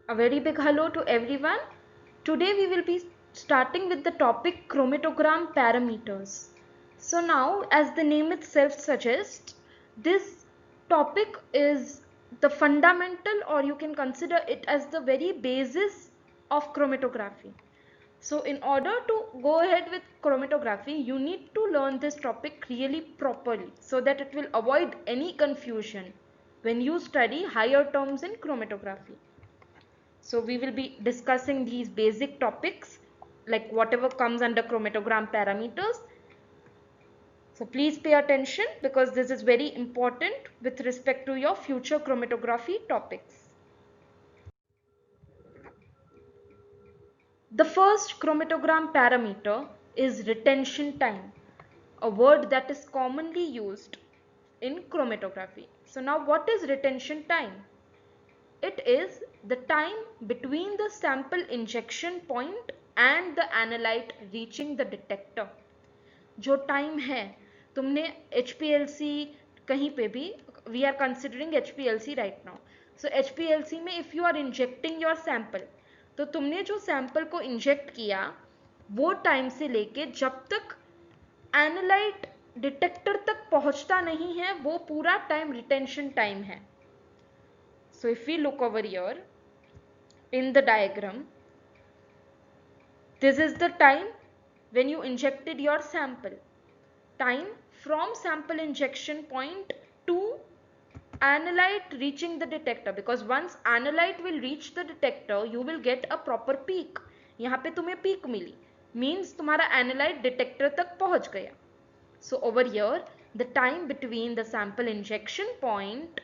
A very big hello to everyone. Today we will be starting with the topic chromatogram parameters. So now, as the name itself suggests, this topic is the fundamental, or you can consider it as the very basis of chromatography. So in order to go ahead with chromatography, you need to learn this topic really properly so that it will avoid any confusion when you study higher terms in chromatography. So we will be discussing these basic topics like whatever comes under chromatogram parameters. So please pay attention because this is very important with respect to your future chromatography topics. The first chromatogram parameter is retention time, a word that is commonly used in chromatography. So now what is retention time? It is the time between the sample injection point and the analyte reaching the detector. जो time है तुमने HPLC कहीं पे भी we are considering HPLC right now. So HPLC में if you are injecting your sample, तो तुमने जो सैंपल को इंजेक्ट किया वो टाइम से लेके जब तक एनालाइट डिटेक्टर तक पहुंचता नहीं है वो पूरा टाइम रिटेंशन टाइम है. So if we look over here in the diagram, this is the time when you injected your sample. Time from sample injection point to analyte reaching the detector, because once analyte will reach the detector you will get a proper peak. यहाँ पे तुम्हें peak मिली means तुम्हारा analyte detector तक पहुंच गया. So over here the time between the sample injection point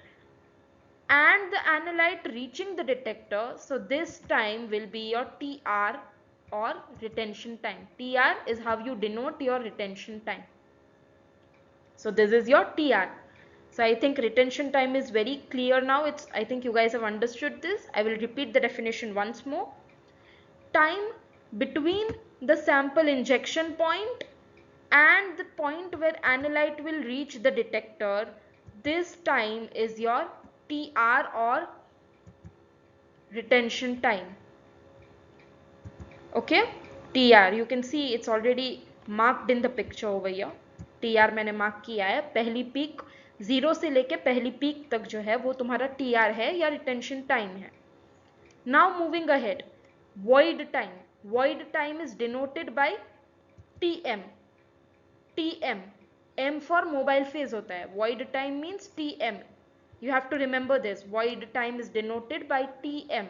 and the analyte reaching the detector, so this time will be your TR or retention time. TR is how you denote your retention time. So this is your TR. So I think retention time is very clear now. I think you guys have understood this. I will repeat the definition once more. Time between the sample injection point and the point where analyte will reach the detector, this time is your TR or retention time. Okay, TR you can see it's already marked in the picture over here. TR मैंने mark किया है. पहली peak 0 से लेके पहली peak तक जो है वो तुम्हारा TR है या रिटेंशन टाइम है. Now moving ahead, void time. Void time is denoted by TM. TM, M for mobile phase होता है. Void time means TM. You have to remember this. Void time is denoted by TM.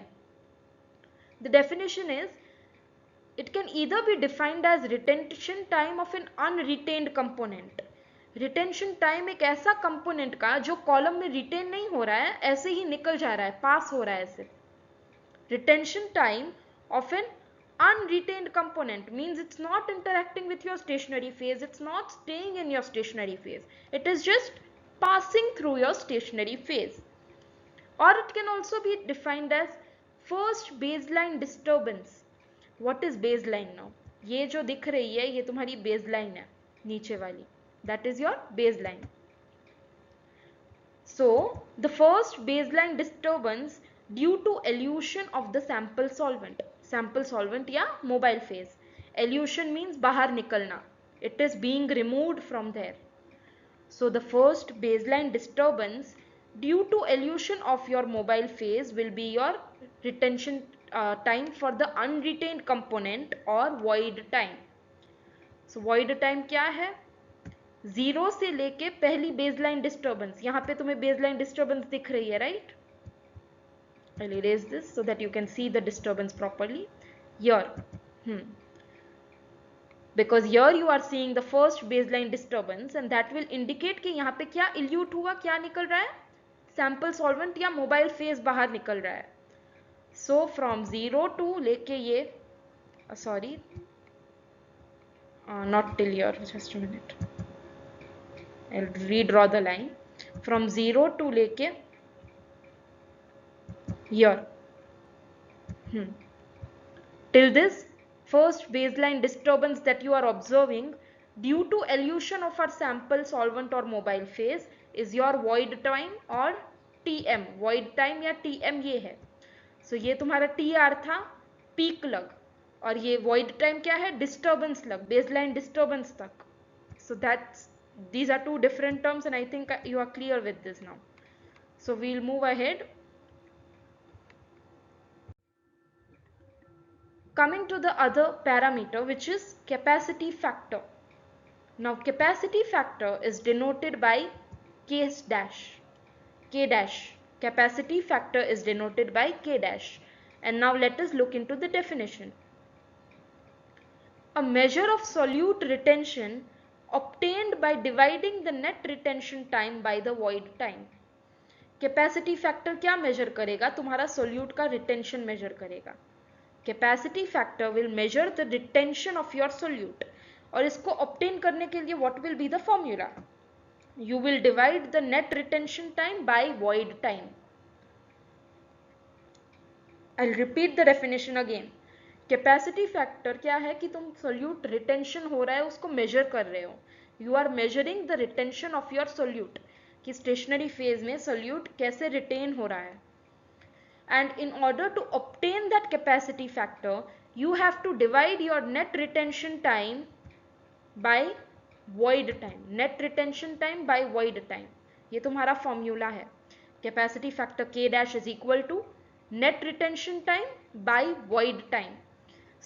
The definition is, it can either be defined as retention time of an unretained component. Retention time एक ऐसा component का जो column में retain नहीं हो रहा है, ऐसे ही निकल जा रहा है, पास हो रहा है ऐसे. Retention time of an unretained component means it's not interacting with your stationary phase, it's not staying in your stationary phase, it is just passing through your stationary phase. Or it can also be defined as first baseline disturbance. What is baseline now? ये जो दिख रही है ये तुम्हारी baseline है नीचे वाली, that is your baseline. So the first baseline disturbance due to elution of the sample solvent या mobile phase. Elution means बाहर निकलना, it is being removed from there. So the first baseline disturbance due to elution of your mobile phase will be your retention time for the unretained component or void time. So void time क्या है? 0 से लेके पहली baseline disturbance. यहाँ पे तुम्हें baseline disturbance दिख रही है, right? I'll erase this so that you can see the disturbance properly. Here, because here you are seeing the first baseline disturbance and that will indicate कि यहाँ पे क्या इल्यूट हुआ, क्या निकल रहा है, सैंपल सॉल्वेंट या मोबाइल फेज बाहर निकल रहा है. सो फ्रॉम 0 टू लेके ये sorry not till here, just a minute, I'll redraw the line. From 0 to लेके here, till this first baseline disturbance that you are observing due to elution of our sample solvent or mobile phase is your void time or TM. void time या TM ये है. सो ये तुम्हारा T R था peak लग, और ये void time क्या है, डिस्टर्बेंस लग, बेसलाइन डिस्टर्बेंस तक. So these are two different terms, and I think you are clear with this now. So we'll move ahead. Coming to the other parameter, which is capacity factor. Now capacity factor is denoted by K dash. K dash. Capacity factor is denoted by K dash. And now let us look into the definition. A measure of solute retention obtained by dividing the net retention time by the void time. Capacity factor क्या measure करेगा, तुम्हारा solute का retention measure करेगा. Capacity factor will measure the retention of your solute, और इसको obtain करने के लिए what will be the formula, you will divide the net retention time by void time. I will repeat the definition again. Capacity factor क्या है कि तुम solute retention हो रहा है उसको मेजर कर रहे हो. You are measuring the retention of your solute, कि स्टेशनरी फेज में सोल्यूट कैसे रिटेन हो रहा है. And in order to obtain that capacity factor you have to divide your net retention time by void time. Net retention time by void time, ये तुम्हारा formula है. Capacity factor के dash is equal to net retention time by void time.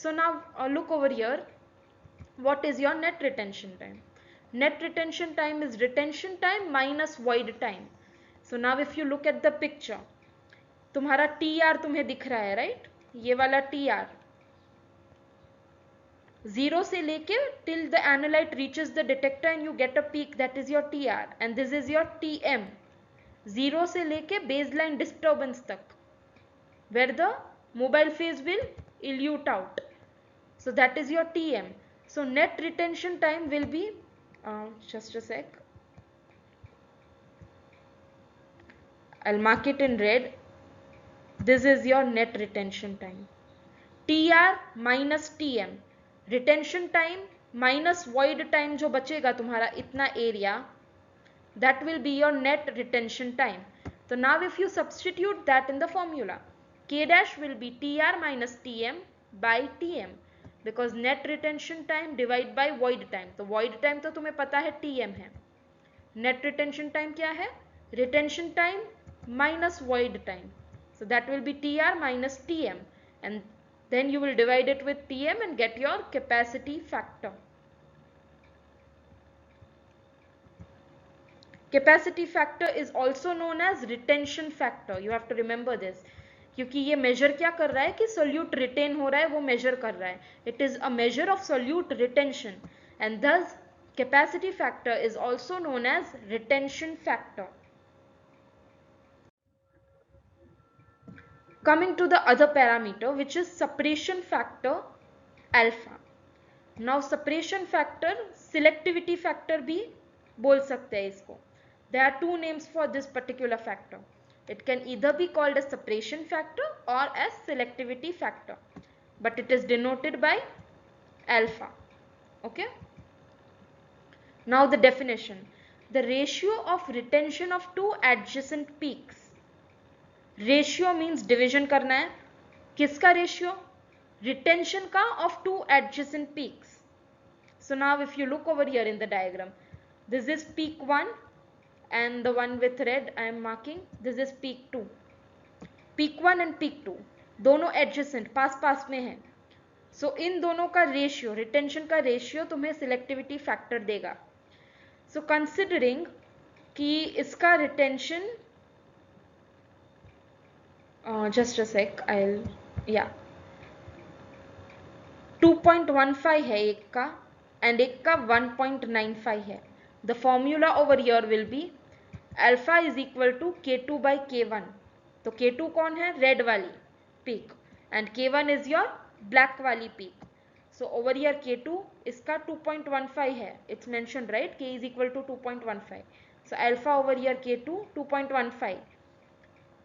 So now look over here, what is your net retention time? Net retention time is retention time minus void time. So now if you look at the picture, तुम्हारा TR तुम्हें दिख रहा है, right? ये वाला TR 0 से लेके till the analyte reaches the detector and you get a peak, that is your TR, and this is your TM. 0 से लेके baseline disturbance तक, where the mobile phase will elute out. So that is your TM. So net retention time will be, just a sec, I'll mark it in red. This is your net retention time. TR minus TM. Retention time minus void time जो बचेगा तुम्हारा इतना area, that will be your net retention time. So now if you substitute that in the formula, K dash will be TR minus TM by TM, because net retention time divide by void time. तो void time तो तुम्हें पता है TM है. Net retention time क्या है? Retention time minus void time. So that will be TR minus TM, and then you will divide it with TM and get your capacity factor. Capacity factor is also known as retention factor. You have to remember this. क्योंकि ये major क्या कर रहा है कि solute retain हो रहा है, वो मेजर कर रहा है. It is a measure of solute retention, and thus capacity factor is also known as retention factor. Coming to the other parameter, which is suppression factor alpha. Now suppression factor selectivity factor भी बोल सकते हैं इसको. There are two names for this particular factor. It can either be called as suppression factor or as selectivity factor, but it is denoted by alpha. Okay. Now the definition. The ratio of retention of two adjacent peaks. Ratio means division करना है. किसका ratio? Retention का of two adjacent peaks. So now if you look over here in the diagram, this is peak 1 and the one with red I am marking, this is peak 2. Peak 1 and peak 2 दोनों adjacent पास पास में है. So इन दोनों का ratio, retention का ratio तुम्हें selectivity factor देगा. So considering कि इसका retention just a sec, I'll, yeah, 2.15 है एक का and एक का 1.95 है. The formula over here will be alpha is equal to K2 by K1. तो K2 कौन है? रेड वाली peak, and K1 is your black वाली peak. So over here K2 इसका 2.15 है. It's mentioned, right? K is equal to 2.15. So alpha over here K2 2.15.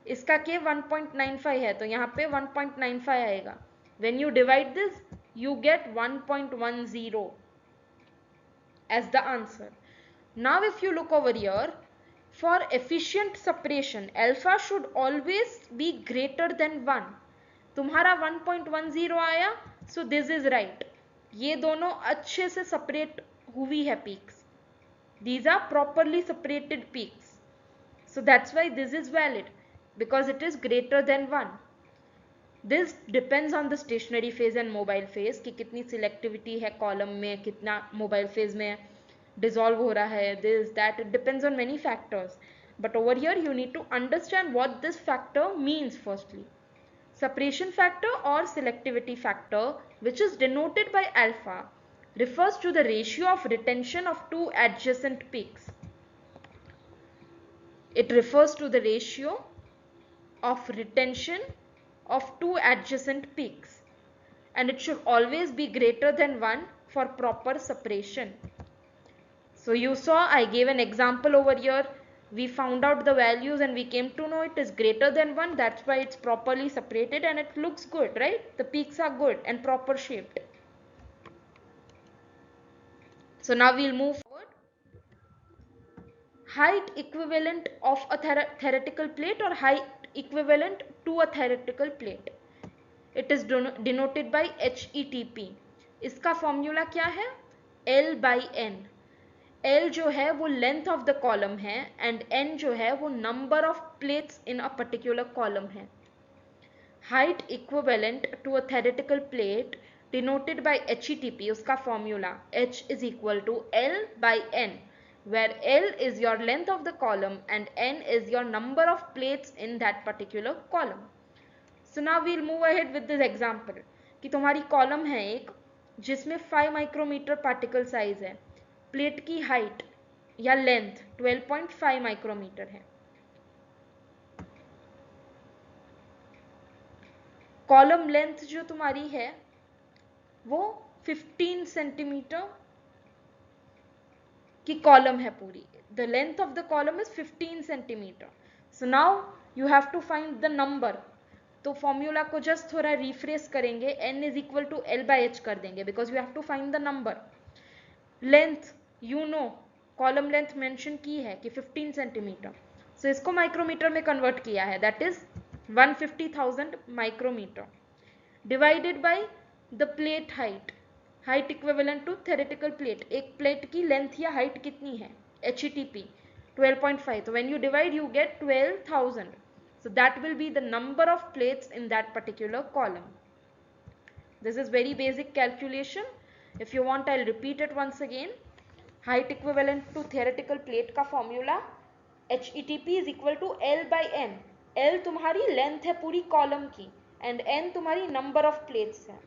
इसका K 1.95 है, तो यहाँ पे 1.95 आएगा. When you divide this, you get 1.10 as the answer. Now if you look over here, for efficient suppression, alpha should always be greater than 1. तुम्हारा 1.10 आया, so this is right. ये दोनों अच्छे से सेपरेट हुई है peaks, these are properly separated peaks, so that's why this is valid because it is greater than 1. This depends on the stationary phase and mobile phase कि कितनी selectivity है column में, कितना mobile phase में dissolve हो रहा है, this that, it depends on many factors, but over here you need to understand what this factor means. Firstly, separation factor or selectivity factor, which is denoted by alpha, refers to the ratio of retention of two adjacent peaks. It refers to the ratio of retention of two adjacent peaks, and it should always be greater than 1 for proper separation. So you saw I gave an example over here. We found out the values and we came to know it is greater than 1. That's why it's properly separated and it looks good, right? The peaks are good and proper shaped. So now we'll move forward. Height equivalent of a theoretical plate or height equivalent to a theoretical plate. It is denoted by HETP. इसका formula क्या है? L by N. L जो है वो length of the column है and N जो है वो number of plates in a particular column है. Height equivalent to a theoretical plate denoted by HETP, उसका formula H is equal to L by N, where L is your length of the column and N is your number of plates in that particular column. So now we'll move ahead with this example कि तुम्हारी column है एक जिसमें 5 micrometer particle size है, plate की height या length 12.5 micrometer है, column length जो तुम्हारी है वो 15 सेंटीमीटर की कॉलम है पूरी. The length of the column is 15 centimetre. So now you have to find the number. तो फॉर्मूला को जस्ट थोड़ा रिफ्रेश करेंगे, n is equal to L by H कर देंगे because you have to find the number. Length you know, column length mention की है कि 15 centimetre, सो इसको माइक्रोमीटर में कन्वर्ट किया है, that is 150,000 micrometre divided by the plate height. Height equivalent to theoretical plate, एक प्लेट की लेंथ या हाइट कितनी है, HETP 12.5. तो when you divide you get 12,000. So that will be the number of plates in that particular column. This is very basic calculation. If you want, I'll repeat it once again. Height equivalent to theoretical plate का formula HETP is equal to L by N. L तुम्हारी length है पूरी column की and N तुम्हारी number of plates है.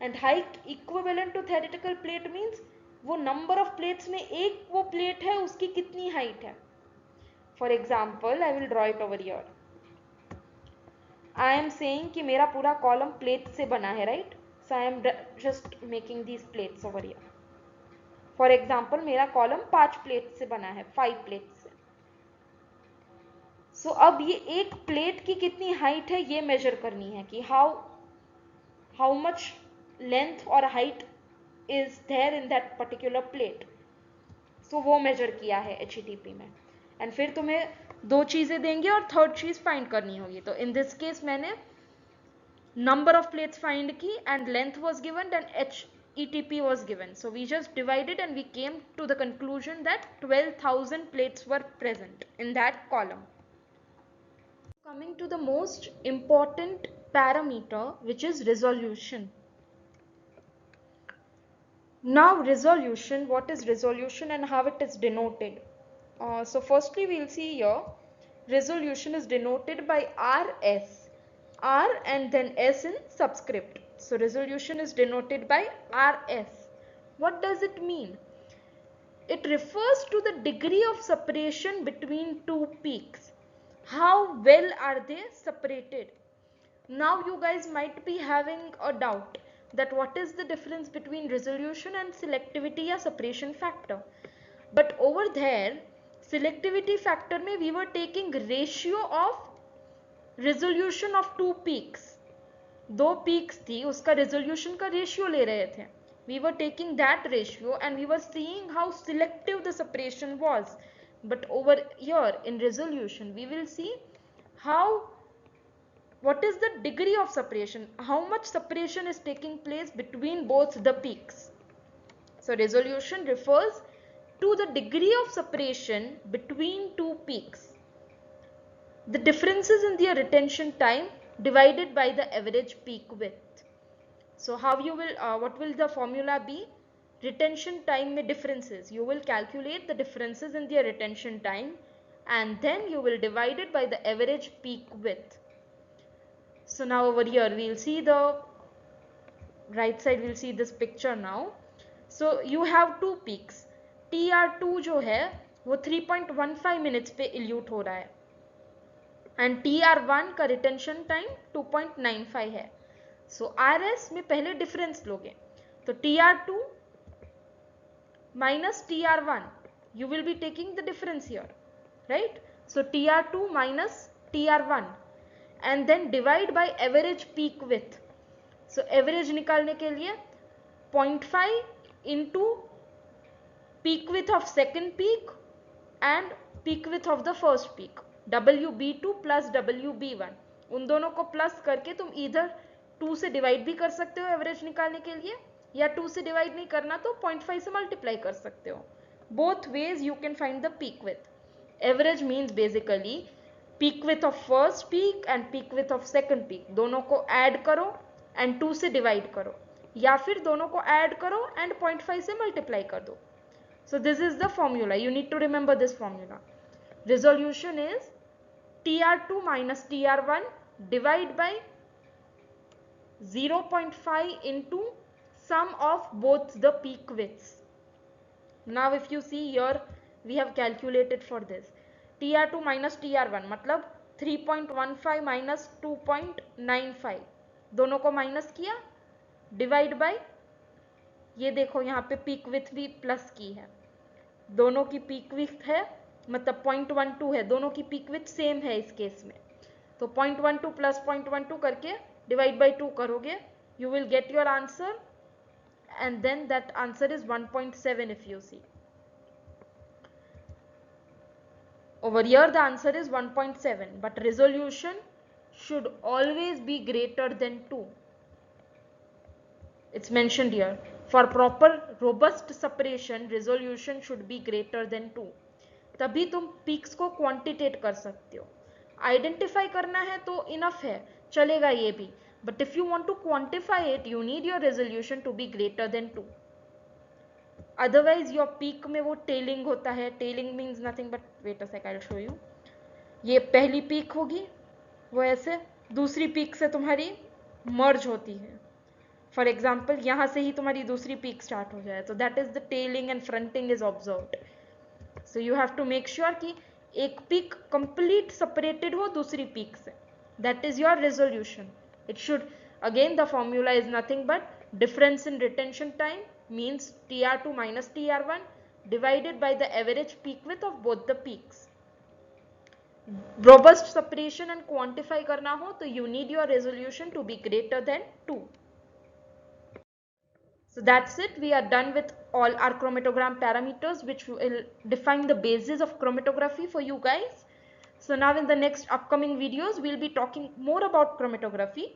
And height equivalent to theoretical plate means वो number of plates में एक वो plate है उसकी कितनी height है. For example, I will draw it over here. I am saying कि मेरा पूरा कॉलम प्लेट से बना है, right? So I am just making these plates over here. For example मेरा कॉलम 5 प्लेट से बना है, 5 प्लेट से. सो अब ये एक प्लेट की कितनी हाइट है ये मेजर करनी है कि हाउ मच लेंथ और height is there in that particular plate. So वो मेजर किया है HETP में. एंड फिर तुम्हें दो चीजें देंगे और थर्ड चीज फाइंड करनी होगी. तो इन दिस केस मैंने नंबर ऑफ प्लेट्स फाइंड की and length was given and HETP was given. So we just divided and we came to the conclusion that 12,000 plates were present in that column. Coming to the most important parameter, which is resolution. Now resolution, what is resolution and how it is denoted? So firstly we'll see here, resolution is denoted by RS, R and then S in subscript. So resolution is denoted by RS. What does it mean? It refers to the degree of separation between two peaks. How well are they separated? Now you guys might be having a doubt that what is the difference between resolution and selectivity or separation factor. But over there, selectivity factor में we were taking ratio of resolution of two peaks. दो peaks थी, उसका resolution का ratio ले रहे थे. We were taking that ratio and we were seeing how selective the separation was. But over here in resolution, we will see how what is the degree of separation? How much separation is taking place between both the peaks? So resolution refers to the degree of separation between two peaks. The differences in their retention time divided by the average peak width. So how you will, what will the formula be? Retention time में differences. You will calculate the differences in their retention time and then you will divide it by the average peak width. So now over here we will see the right side, we will see this picture now. So you have two peaks. TR2 जो है वो 3.15 minutes पे elute हो रहा है and TR1 का retention time 2.95 है. सो RS में पहले डिफरेंस लोगे तो TR2 minus TR1, you will be taking the difference here, right? So TR2 minus TR1 and then divide by average peak width. So average निकालने के लिए 0.5 into peak width of second peak and peak width of the first peak, WB2 plus WB1. उन दोनों को plus करके तुम इधर 2 से डिवाइड भी कर सकते हो एवरेज निकालने के लिए, या 2 से डिवाइड नहीं करना तो 0.5 से मल्टीप्लाई कर सकते हो. Both ways you can find the peak with. Average means basically peak width of first peak and peak width of second peak, दोनों को ऐड करो एंड 2 से डिवाइड करो, या फिर दोनों को ऐड करो एंड 0.5 से मल्टीप्लाई कर दो. So this is the formula. You need to remember this formula. Resolution is TR2 minus TR1 divide by 0.5 into sum of both the peak widths. Now if you see here, we have calculated for this. TR2 minus TR1 मतलब 3.15 minus 2.95, दोनों को minus किया, divide by, ये देखो यहाँ पे peak with भी plus की है, दोनों की पीक विथ है मतलब 0.12 है, दोनों की पीक विथ सेम है इस केस में, तो 0.12 प्लस 0.12 करके डिवाइड बाय 2 करोगे, you will get your answer and then that answer is 1.7. if you see over here the answer is 1.7, but resolution should always be greater than 2. It's mentioned here. For proper robust separation, resolution should be greater than 2. तभी तुम peaks को क्वांटिटेट कर सकते हो. Identify करना है तो enough है, चलेगा ये भी, but if you want to quantify it you need your resolution to be greater than 2. Otherwise your peak में वो टेलिंग होता है. Tailing means nothing but, wait a sec I will show you. ये पहली पीक होगी, वो ऐसे दूसरी पीक से तुम्हारी मर्ज होती है. फॉर एग्जाम्पल यहाँ से ही तुम्हारी दूसरी पीक स्टार्ट हो जाए, तो that is the tailing and fronting is observed. So you have to make sure कि एक पीक कंप्लीट सेपरेटेड हो दूसरी पीक से, that is your resolution. It should, again the formula is nothing but difference in retention time means TR2 minus TR1 divided by the average peak width of both the peaks. Robust separation and quantify करना हो तो you need your resolution to be greater than 2. So that's it. We are done with all our chromatogram parameters which will define the basis of chromatography for you guys. So now in the next upcoming videos we'll be talking more about chromatography.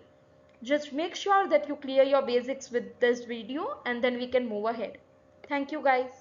Just make sure that you clear your basics with this video and then we can move ahead. Thank you guys.